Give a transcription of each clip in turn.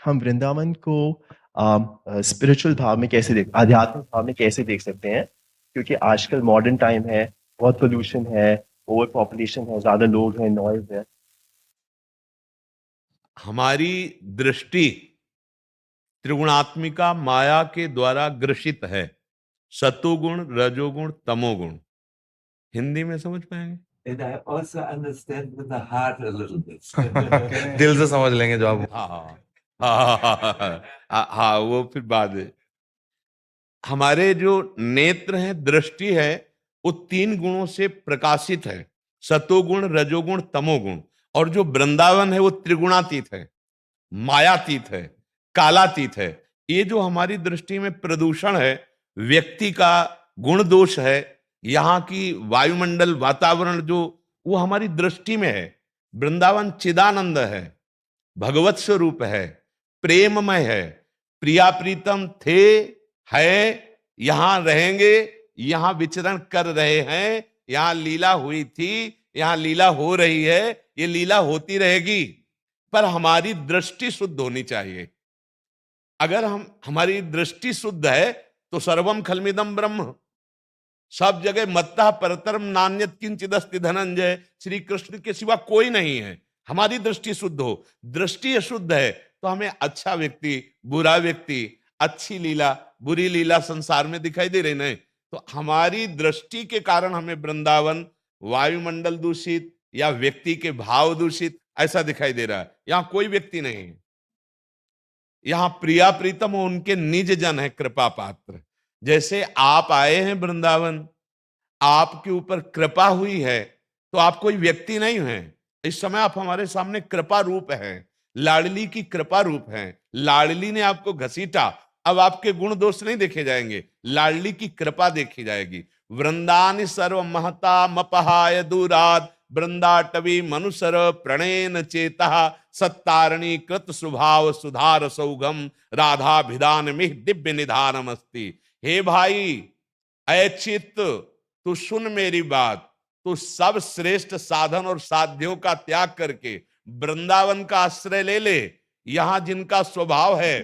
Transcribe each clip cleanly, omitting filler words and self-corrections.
हम वृंदावन को स्पिरिचुअल भाव में कैसे देख आध्यात्मिक भाव में कैसे देख सकते हैं? क्योंकि आजकल मॉडर्न टाइम है, बहुत पोल्यूशन है, ओवर पॉपुलेशन है, ज्यादा लोग हैं, नॉइज है। हमारी दृष्टि त्रिगुणात्मिका माया के द्वारा ग्रसित है। सतोगुण, रजोगुण, तमोगुण। हिंदी में समझ पाएंगे? And I also understand with the heart a little bit. दिल से समझ लेंगे जो आप। हाँ, वो फिर बाद में। हमारे जो नेत्र हैं, दृष्टि है, वो तीन गुणों से प्रकाशित है। सतोगुण, रजोगुण, तमोगुण। और जो वृंदावन है वो त्रिगुणातीत है, मायातीत है, कालातीत है। ये जो हमारी दृष्टि में प्रदूषण है, व्यक्ति का गुण दोष है, यहाँ की वायुमंडल वातावरण जो, वो हमारी दृष्टि में है। वृंदावन चिदानंद है, भगवत स्वरूप है, प्रेममय है, प्रिया प्रीतम थे, है, यहां रहेंगे, यहां विचरण कर रहे हैं, यहां लीला हुई थी, यहां लीला हो रही है, ये लीला होती रहेगी। पर हमारी दृष्टि शुद्ध होनी चाहिए। अगर हमारी दृष्टि शुद्ध है तो सर्वम खलमिदम ब्रह्म, सब जगह मत्तः परतरम नान्यत किंचिदस्ति धनंजय, श्री कृष्ण के सिवा कोई नहीं है। हमारी दृष्टि शुद्ध हो। दृष्टि अशुद्ध है तो हमें अच्छा व्यक्ति, बुरा व्यक्ति, अच्छी लीला, बुरी लीला संसार में दिखाई दे रही नहीं। तो हमारी दृष्टि के कारण हमें वृंदावन वायुमंडल दूषित या व्यक्ति के भाव दूषित ऐसा दिखाई दे रहा है। यहां कोई व्यक्ति नहीं है, यहां प्रिया प्रीतम उनके निज जन है, कृपा पात्र। जैसे आप आए हैं वृंदावन, आपके ऊपर कृपा हुई है, तो आप कोई व्यक्ति नहीं हैं। इस समय आप हमारे सामने कृपा रूप हैं, लाडली की कृपा रूप हैं। लाडली ने आपको घसीटा, अब आपके गुण दोष नहीं देखे जाएंगे, लाडली की कृपा देखी जाएगी। वृंदानि सर्व महता मपहाय दूराद, वृंदाटवी मनुसर प्रणेन चेता, सत्तारणी कृत स्वभाव सुधार सौगम, राधा भिदान मिह दिव्य निधानम अस्ति। हे भाई, ऐ चित्त, तू सुन मेरी बात। तू सब श्रेष्ठ साधन और साध्यों का त्याग करके वृंदावन का आश्रय ले ले। यहां जिनका स्वभाव है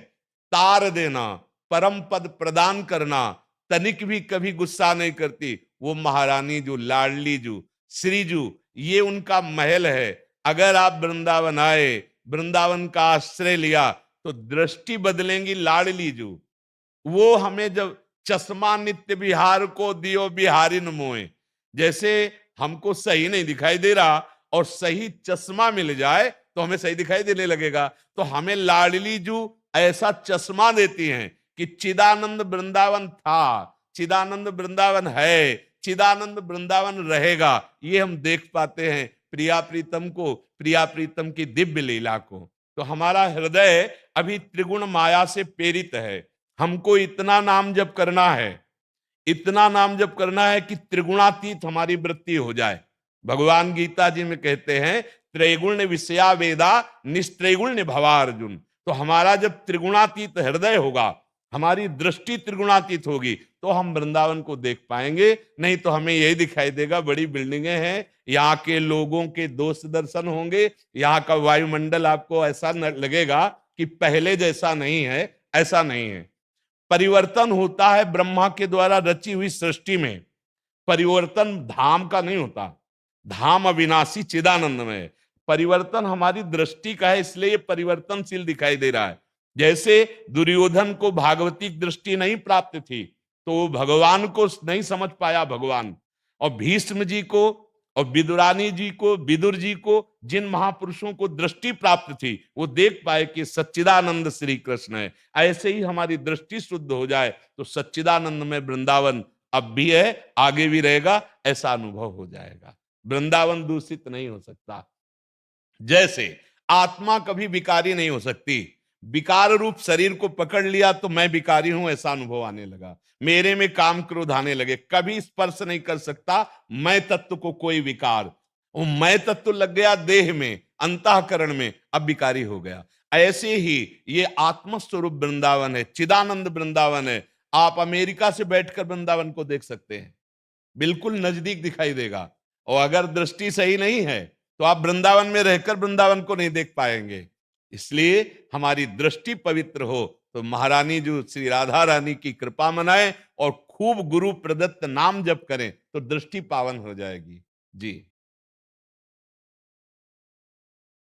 तार देना, परम पद प्रदान करना, तनिक भी कभी गुस्सा नहीं करती, वो महारानी जो, लाडली जो, श्रीजू, ये उनका महल है। अगर आप वृंदावन आए, वृंदावन का आश्रय लिया, तो दृष्टि बदलेंगी लाडली जो। वो हमें जब चश्मा नित्य बिहार को दियो बिहारी न मोए, जैसे हमको सही नहीं दिखाई दे रहा और सही चश्मा मिल जाए तो हमें सही दिखाई देने लगेगा। तो हमें लाडली जू ऐसा चश्मा देती हैं कि चिदानंद वृंदावन था, चिदानंद वृंदावन है, चिदानंद वृंदावन रहेगा। ये हम देख पाते हैं प्रिया प्रीतम को, प्रिया प्रीतम की दिव्य लीला को। तो हमारा हृदय अभी त्रिगुण माया से प्रेरित है। हमको इतना नाम जप करना है, इतना नाम जप करना है कि त्रिगुणातीत हमारी वृत्ति हो जाए। भगवान गीता जी में कहते हैं, त्रैगुण्य विषया वेदा निस्त्रैगुण्य भवा अर्जुन। तो हमारा जब त्रिगुणातीत हृदय होगा, हमारी दृष्टि त्रिगुणातीत होगी, तो हम वृंदावन को देख पाएंगे। नहीं तो हमें यही दिखाई देगा, बड़ी बिल्डिंगें हैं, यहाँ के लोगों के दोस्त दर्शन होंगे, यहाँ का वायुमंडल आपको ऐसा लगेगा कि पहले जैसा नहीं है। ऐसा नहीं है। परिवर्तन होता है ब्रह्मा के द्वारा रची हुई सृष्टि में। परिवर्तन धाम का नहीं होता, धाम अविनाशी चिदानंद में है। परिवर्तन हमारी दृष्टि का है, इसलिए ये परिवर्तनशील दिखाई दे रहा है। जैसे दुर्योधन को भागवतिक दृष्टि नहीं प्राप्त थी, तो वो भगवान को नहीं समझ पाया भगवान। और भीष्म जी को और विदुरानी जी को, विदुर जी को, जिन महापुरुषों को दृष्टि प्राप्त थी, वो देख पाए कि सच्चिदानंद श्री कृष्ण है। ऐसे ही हमारी दृष्टि शुद्ध हो जाए तो सच्चिदानंद में वृंदावन अब भी है, आगे भी रहेगा, ऐसा अनुभव हो जाएगा। वृंदावन दूषित नहीं हो सकता। जैसे आत्मा कभी विकारी नहीं हो सकती। विकार रूप शरीर को पकड़ लिया तो मैं विकारी हूं ऐसा अनुभव आने लगा, मेरे में काम क्रोध आने लगे, कभी स्पर्श नहीं कर सकता मैं तत्व को कोई विकार। वो मैं तत्व लग गया देह में, अंतःकरण में, अब विकारी हो गया। ऐसे ही ये आत्मस्वरूप वृंदावन है, चिदानंद वृंदावन है। आप अमेरिका से बैठकर वृंदावन को देख सकते हैं, बिल्कुल नजदीक दिखाई देगा। और अगर दृष्टि सही नहीं है तो आप वृंदावन में रहकर वृंदावन को नहीं देख पाएंगे। इसलिए हमारी दृष्टि पवित्र हो तो महारानी जो श्री राधा रानी की कृपा मनाएं और खूब गुरु प्रदत्त नाम जप करें तो दृष्टि पावन हो जाएगी। जी।